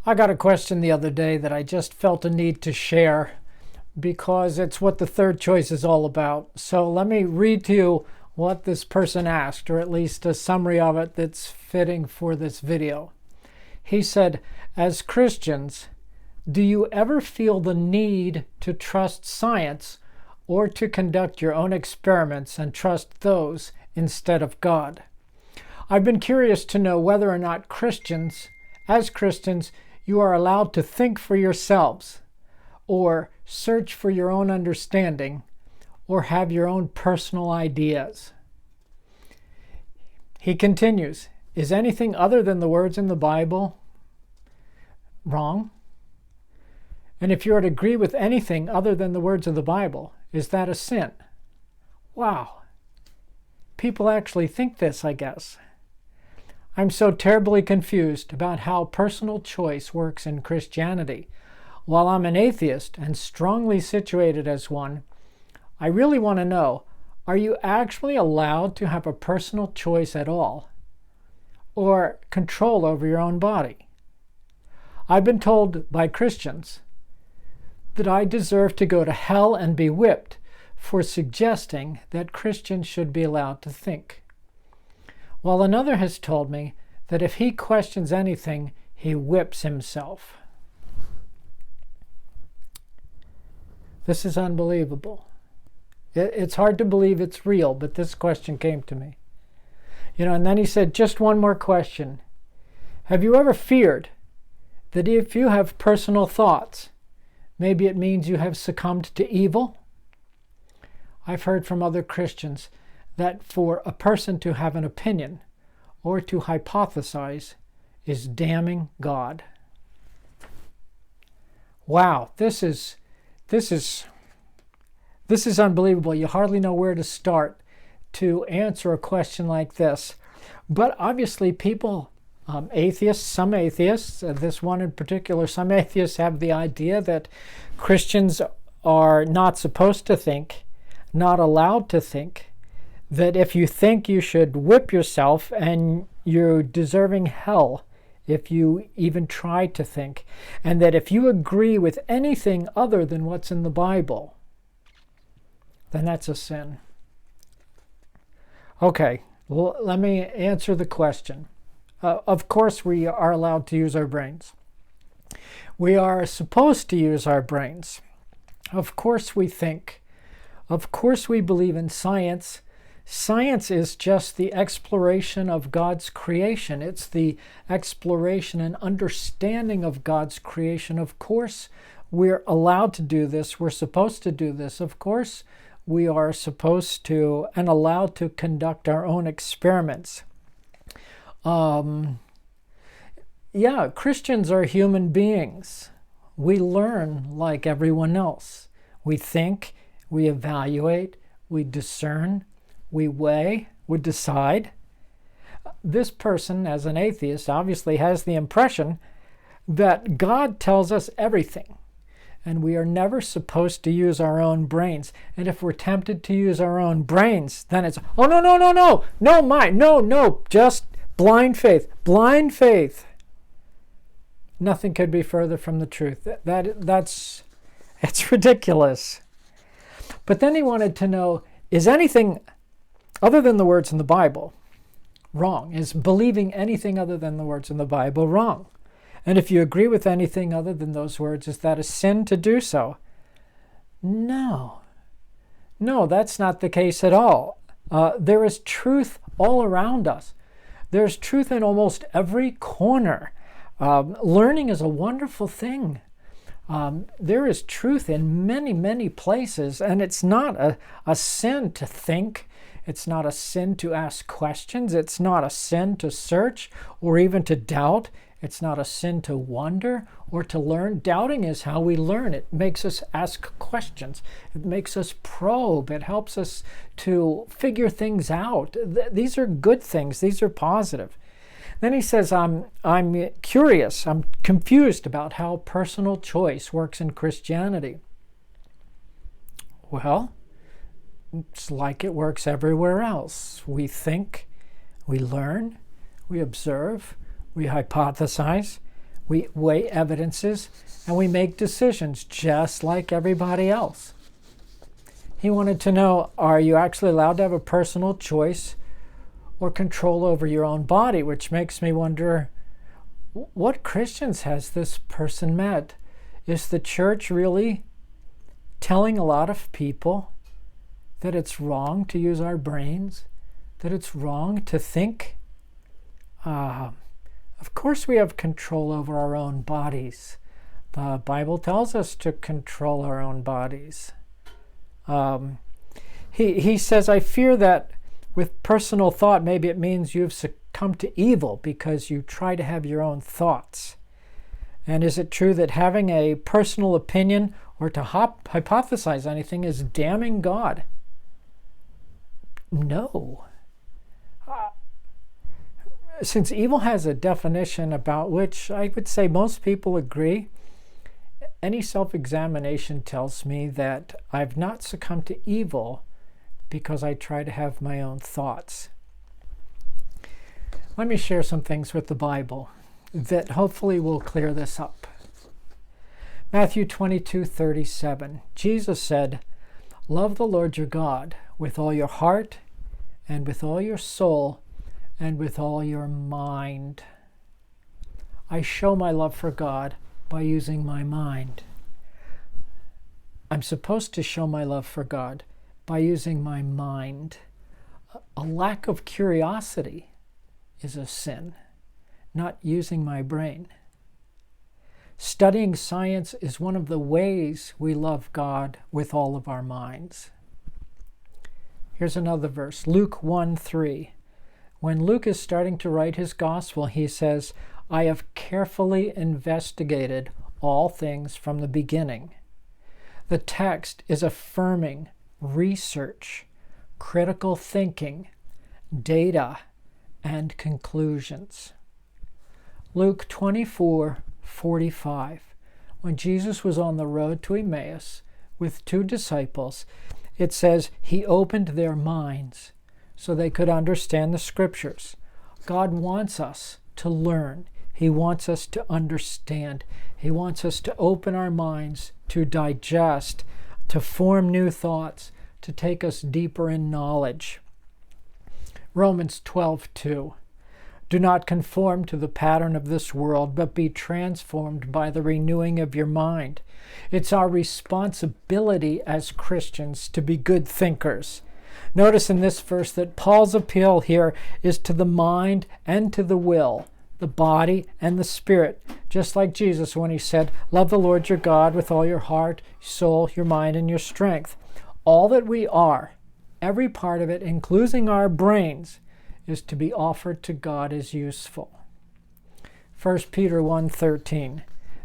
I got a question the other day that I just felt a need to share because it's what the third choice is all about. So let me read to you what this person asked, or at least a summary of it that's fitting for this video. He said, as Christians, do you ever feel the need to trust science or to conduct your own experiments and trust those instead of God? I've been curious to know whether or not as Christians, you are allowed to think for yourselves, or search for your own understanding, or have your own personal ideas. He continues, is anything other than the words in the Bible wrong? And if you are to agree with anything other than the words of the Bible, is that a sin? Wow. People actually think this, I guess. I'm so terribly confused about how personal choice works in Christianity. While I'm an atheist and strongly situated as one, I really want to know, are you actually allowed to have a personal choice at all? Or control over your own body? I've been told by Christians that I deserve to go to hell and be whipped for suggesting that Christians should be allowed to think. While another has told me that if he questions anything, he whips himself. This is unbelievable. It's hard to believe it's real, but this question came to me. And then he said, just one more question. Have you ever feared that if you have personal thoughts, maybe it means you have succumbed to evil? I've heard from other Christians that for a person to have an opinion or to hypothesize is damning God. Wow, this is unbelievable. You hardly know where to start to answer a question like this. But obviously people, some atheists, this one in particular, some atheists have the idea that Christians are not supposed to think, not allowed to think, that if you think you should whip yourself and you're deserving hell if you even try to think, and that if you agree with anything other than what's in the Bible, then that's a sin. Okay, well, let me answer the question. Of course we are allowed to use our brains. We are supposed to use our brains. Of course we think. Of course we believe in science. Science is just the exploration of God's creation. It's the exploration and understanding of God's creation. Of course, we're allowed to do this. We're supposed to do this. Of course, we are supposed to and allowed to conduct our own experiments. Christians are human beings. We learn like everyone else. We think, we evaluate, we discern, we weigh, we decide. This person, as an atheist, obviously has the impression that God tells us everything, and we are never supposed to use our own brains. And if we're tempted to use our own brains, then it's, oh, no, just blind faith, blind faith. Nothing could be further from the truth. It's ridiculous. But then he wanted to know, is anything other than the words in the Bible wrong? Is believing anything other than the words in the Bible wrong? And if you agree with anything other than those words, is that a sin to do so? No, that's not the case at all. There is truth all around us. There's truth in almost every corner. Learning is a wonderful thing. There is truth in many, many places, and it's not a sin to think. It's not a sin to ask questions. It's not a sin to search or even to doubt. It's not a sin to wonder or to learn. Doubting is how we learn. It makes us ask questions. It makes us probe. It helps us to figure things out. These are good things. These are positive. Then he says, I'm curious, I'm confused about how personal choice works in Christianity. Well, it's like it works everywhere else. We think, we learn, we observe, we hypothesize, We weigh evidences and we make decisions just like everybody else. He wanted to know, are you actually allowed to have a personal choice or control over your own body? Which makes me wonder, what Christians has this person met? Is the church really telling a lot of people that it's wrong to use our brains, that it's wrong to think? Of course we have control over our own bodies. The Bible tells us to control our own bodies. He says, I fear that with personal thought, maybe it means you've succumbed to evil because you try to have your own thoughts. And is it true that having a personal opinion or to hypothesize anything is damning God? No. Since evil has a definition about which I would say most people agree, any self-examination tells me that I've not succumbed to evil because I try to have my own thoughts. Let me share some things with the Bible that hopefully will clear this up. Matthew 22:37. Jesus said, love the Lord your God with all your heart and with all your soul and with all your mind. I show my love for God by using my mind. I'm supposed to show my love for God by using my mind. A lack of curiosity is a sin, not using my brain. Studying science is one of the ways we love God with all of our minds. Here's another verse, Luke 1:3. When Luke is starting to write his gospel, he says, I have carefully investigated all things from the beginning. The text is affirming research, critical thinking, data, and conclusions. Luke 24:45. When Jesus was on the road to Emmaus with 2 disciples, it says he opened their minds so they could understand the scriptures. God wants us to learn. He wants us to understand. He wants us to open our minds, to digest, to form new thoughts, to take us deeper in knowledge. Romans 12:2. Do not conform to the pattern of this world, but be transformed by the renewing of your mind. It's our responsibility as Christians to be good thinkers. Notice in this verse that Paul's appeal here is to the mind and to the will, the body and the spirit, just like Jesus when he said, love the Lord your God with all your heart, soul, your mind, and your strength. All that we are, every part of it, including our brains, is to be offered to God as useful. 1 Peter 1:13.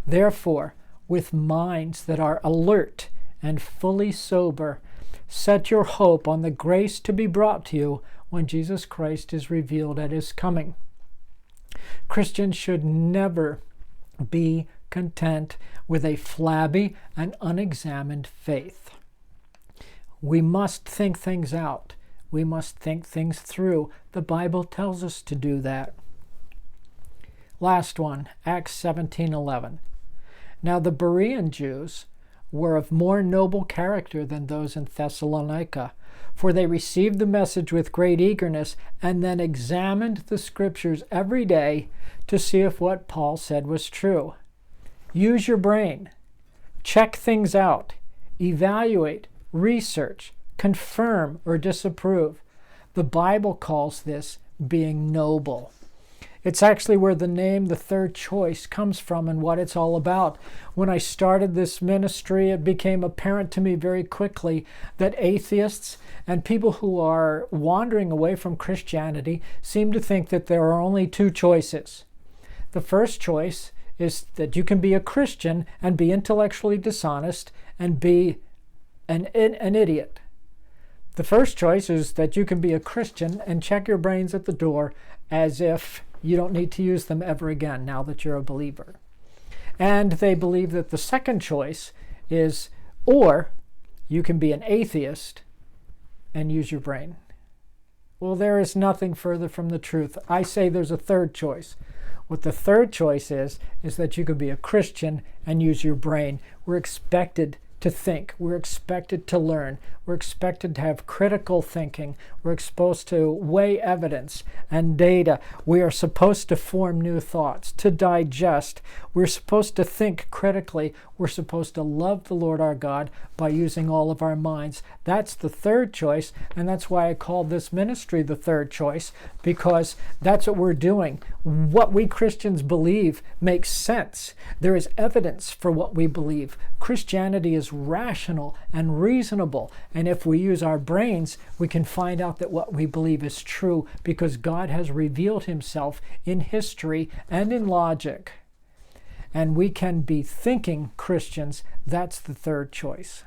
Therefore, with minds that are alert and fully sober, set your hope on the grace to be brought to you when Jesus Christ is revealed at his coming. Christians should never be content with a flabby and unexamined faith. We must think things out. We must think things through. The Bible tells us to do that. Last one, Acts 17:11. Now the Berean Jews were of more noble character than those in Thessalonica, for they received the message with great eagerness and then examined the scriptures every day to see if what Paul said was true. Use your brain. Check things out. Evaluate. Research. Confirm or disapprove. The Bible calls this being noble. It's actually where the name, the third choice, comes from and what it's all about. When I started this ministry, it became apparent to me very quickly that atheists and people who are wandering away from Christianity seem to think that there are only 2 choices. The first choice is that you can be a Christian and be intellectually dishonest and be an idiot. The first choice is that you can be a Christian and check your brains at the door as if you don't need to use them ever again now that you're a believer. And they believe that the second choice is, or you can be an atheist and use your brain. Well, there is nothing further from the truth. I say there's a third choice. What the third choice is that you could be a Christian and use your brain. We're expected to think. We're expected to learn. We're expected to have critical thinking. We're exposed to weigh evidence and data. We are supposed to form new thoughts, to digest. We're supposed to think critically. We're supposed to love the Lord our God by using all of our minds. That's the third choice, and that's why I call this ministry the third choice, because that's what we're doing. What we Christians believe makes sense. There is evidence for what we believe. Christianity is rational and reasonable, and if we use our brains, we can find out that what we believe is true because God has revealed himself in history and in logic. And we can be thinking Christians. That's the third choice.